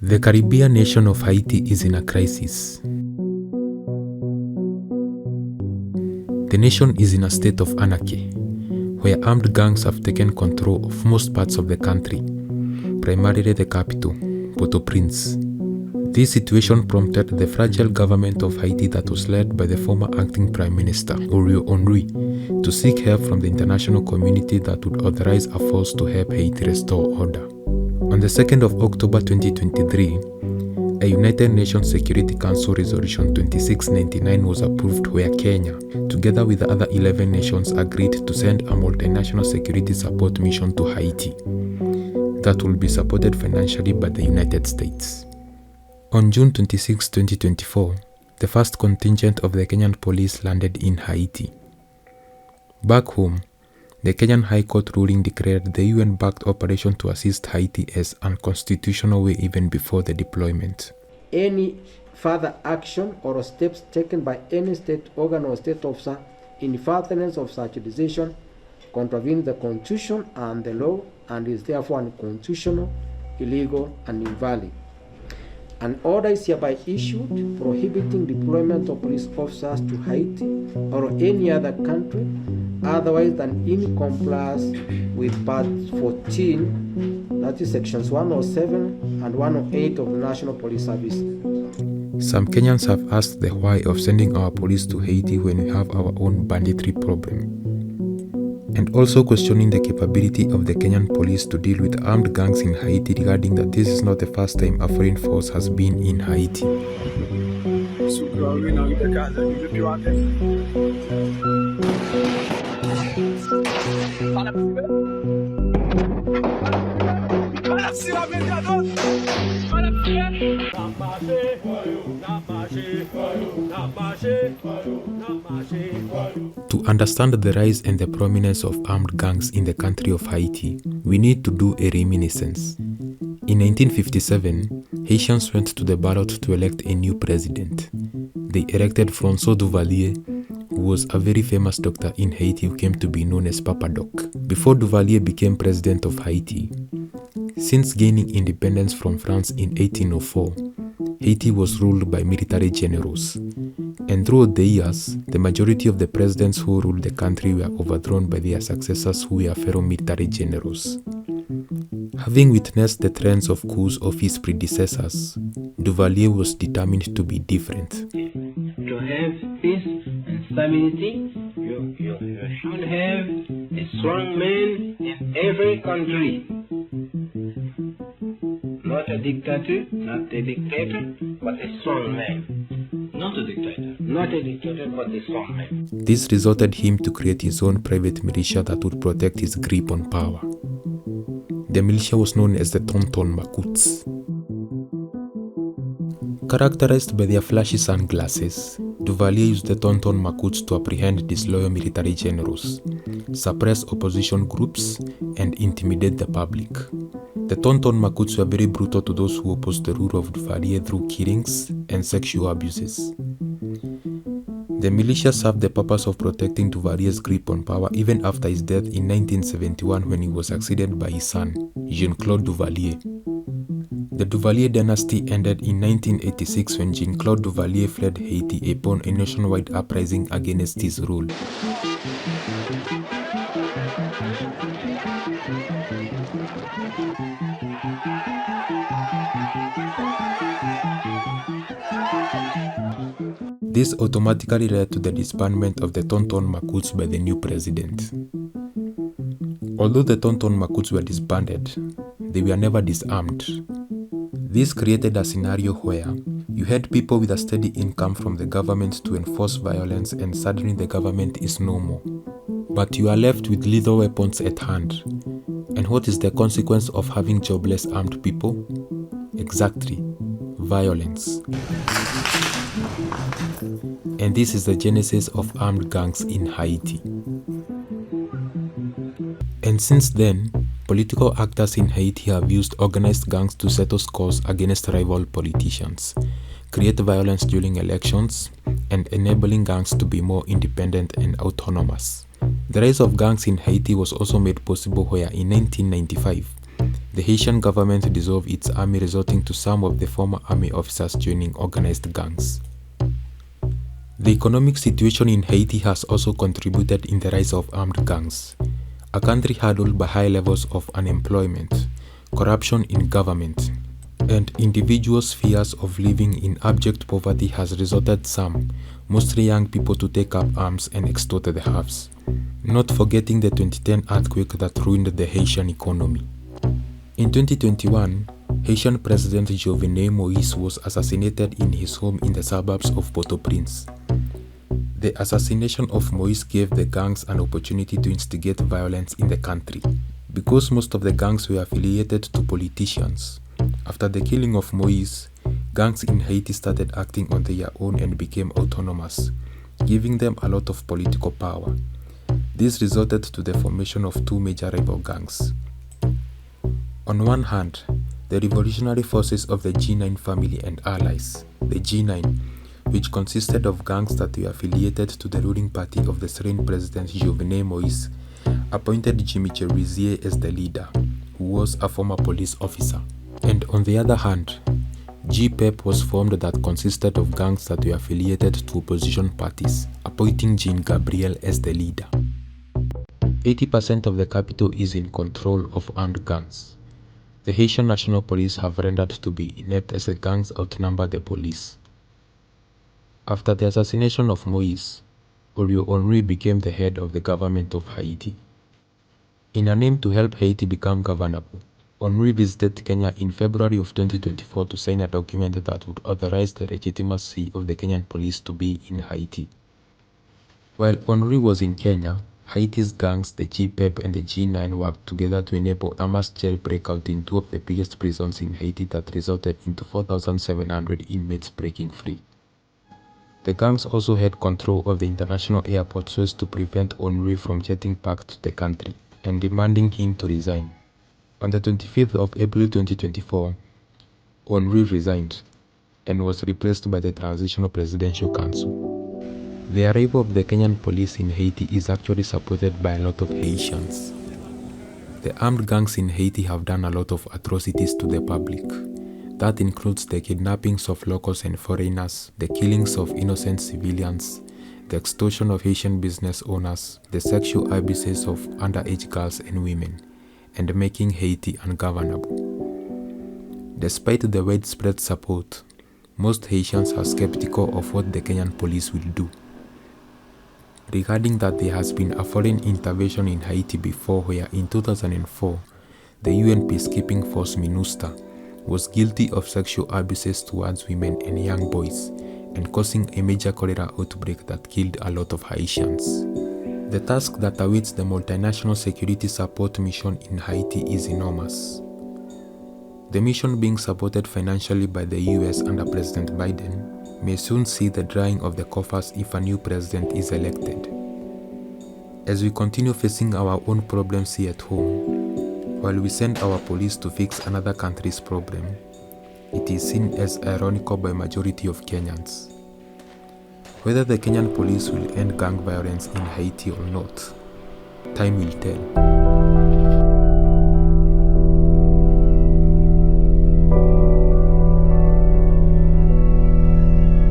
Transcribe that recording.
The Caribbean nation of Haiti is in a crisis. The nation is in a state of anarchy, where armed gangs have taken control of most parts of the country, primarily the capital, Port-au-Prince. This situation prompted the fragile government of Haiti that was led by the former acting Prime Minister, Oriol Henry, to seek help from the international community that would authorize a force to help Haiti restore order. On the 2nd of October 2023, a United Nations Security Council Resolution 2699 was approved where Kenya, together with the other 11 nations, agreed to send a multinational security support mission to Haiti that will be supported financially by the United States. On June 26, 2024, the first contingent of the Kenyan police landed in Haiti. Back home, the Kenyan High Court ruling declared the UN-backed operation to assist Haiti as unconstitutional way even before the deployment. Any further action or steps taken by any state organ or state officer in furtherance of such decision contravenes the Constitution and the law and is therefore unconstitutional, illegal, and invalid. An order is hereby issued prohibiting deployment of police officers to Haiti or any other country otherwise than in compliance with Part 14, that is Sections 107 and 108 of the National Police Service. Some Kenyans have asked the why of sending our police to Haiti when we have our own banditry problem, and also questioning the capability of the Kenyan police to deal with armed gangs in Haiti, regarding that this is not the first time a foreign force has been in Haiti. To understand the rise and the prominence of armed gangs in the country of Haiti, we need to do a reminiscence. In 1957, Haitians went to the ballot to elect a new president. They elected François Duvalier, who was a very famous doctor in Haiti who came to be known as Papa Doc. Before Duvalier became president of Haiti, since gaining independence from France in 1804, Haiti was ruled by military generals. And throughout the years, the majority of the presidents who ruled the country were overthrown by their successors who were fellow military generals. Having witnessed the trends of coups of his predecessors, Duvalier was determined to be different. To have peace and stability, you should have a strong man in every country. Not a dictator, but a strong man. Not a dictator, but a strong man. This resulted him to create his own private militia that would protect his grip on power. The militia was known as the Tonton Macoutes. Characterized by their flashy sunglasses, Duvalier used the Tonton Macoutes to apprehend disloyal military generals, suppress opposition groups, and intimidate the public. The Tonton Macoutes were very brutal to those who opposed the rule of Duvalier through killings and sexual abuses. The militia served the purpose of protecting Duvalier's grip on power even after his death in 1971 when he was succeeded by his son, Jean-Claude Duvalier. The Duvalier dynasty ended in 1986 when Jean-Claude Duvalier fled Haiti upon a nationwide uprising against his rule. This automatically led to the disbandment of the Tonton Macoutes by the new president. Although the Tonton Macoutes were disbanded, they were never disarmed. This created a scenario where you had people with a steady income from the government to enforce violence, and suddenly the government is no more. But you are left with lethal weapons at hand. And what is the consequence of having jobless armed people? Exactly, violence. And this is the genesis of armed gangs in Haiti. And since then, political actors in Haiti have used organized gangs to settle scores against rival politicians, create violence during elections, and enabling gangs to be more independent and autonomous. The rise of gangs in Haiti was also made possible where in 1995, The Haitian government dissolved its army, resulting to some of the former army officers joining organized gangs. The economic situation in Haiti has also contributed in the rise of armed gangs. A country handled by high levels of unemployment, corruption in government, and individuals' fears of living in abject poverty has resulted some, mostly young people, to take up arms and extort the haves. Not forgetting the 2010 earthquake that ruined the Haitian economy. In 2021, Haitian President Jovenel Moïse was assassinated in his home in the suburbs of Port-au-Prince. The assassination of Moïse gave the gangs an opportunity to instigate violence in the country. Because most of the gangs were affiliated to politicians, after the killing of Moïse, gangs in Haiti started acting on their own and became autonomous, giving them a lot of political power. This resulted to the formation of two major rival gangs. On one hand, the revolutionary forces of the G9 family and allies, the G9, which consisted of gangs that were affiliated to the ruling party of the slain President Jovenel Moïse, appointed Jimmy Cherizier as the leader, who was a former police officer. And on the other hand, G-PEP was formed that consisted of gangs that were affiliated to opposition parties, appointing Jean Gabriel as the leader. 80% of the capital is in control of armed gangs. The Haitian National Police have rendered to be inept as the gangs outnumber the police. After the assassination of Moïse, Oriol Henry became the head of the government of Haiti. In an aim to help Haiti become governable, Henry visited Kenya in February of 2024 to sign a document that would authorize the legitimacy of the Kenyan police to be in Haiti. While Henry was in Kenya, Haiti's gangs, the G-PEP and the G9, worked together to enable a mass jail breakout in two of the biggest prisons in Haiti that resulted into 4,700 inmates breaking free. The gangs also had control of the international airport so as to prevent Henry from jetting back to the country and demanding him to resign. On the 25th of April 2024, Henry resigned and was replaced by the Transitional Presidential Council. The arrival of the Kenyan police in Haiti is actually supported by a lot of Haitians. The armed gangs in Haiti have done a lot of atrocities to the public. That includes the kidnappings of locals and foreigners, the killings of innocent civilians, the extortion of Haitian business owners, the sexual abuses of underage girls and women, and making Haiti ungovernable. Despite the widespread support, most Haitians are skeptical of what the Kenyan police will do. Regarding that, there has been a foreign intervention in Haiti before, where in 2004, the UN peacekeeping force MINUSTA was guilty of sexual abuses towards women and young boys and causing a major cholera outbreak that killed a lot of Haitians. The task that awaits the multinational security support mission in Haiti is enormous. The mission, being supported financially by the US under President Biden, may soon see the drying of the coffers if a new president is elected. As we continue facing our own problems here at home, while we send our police to fix another country's problem, it is seen as ironical by majority of Kenyans. Whether the Kenyan police will end gang violence in Haiti or not, time will tell.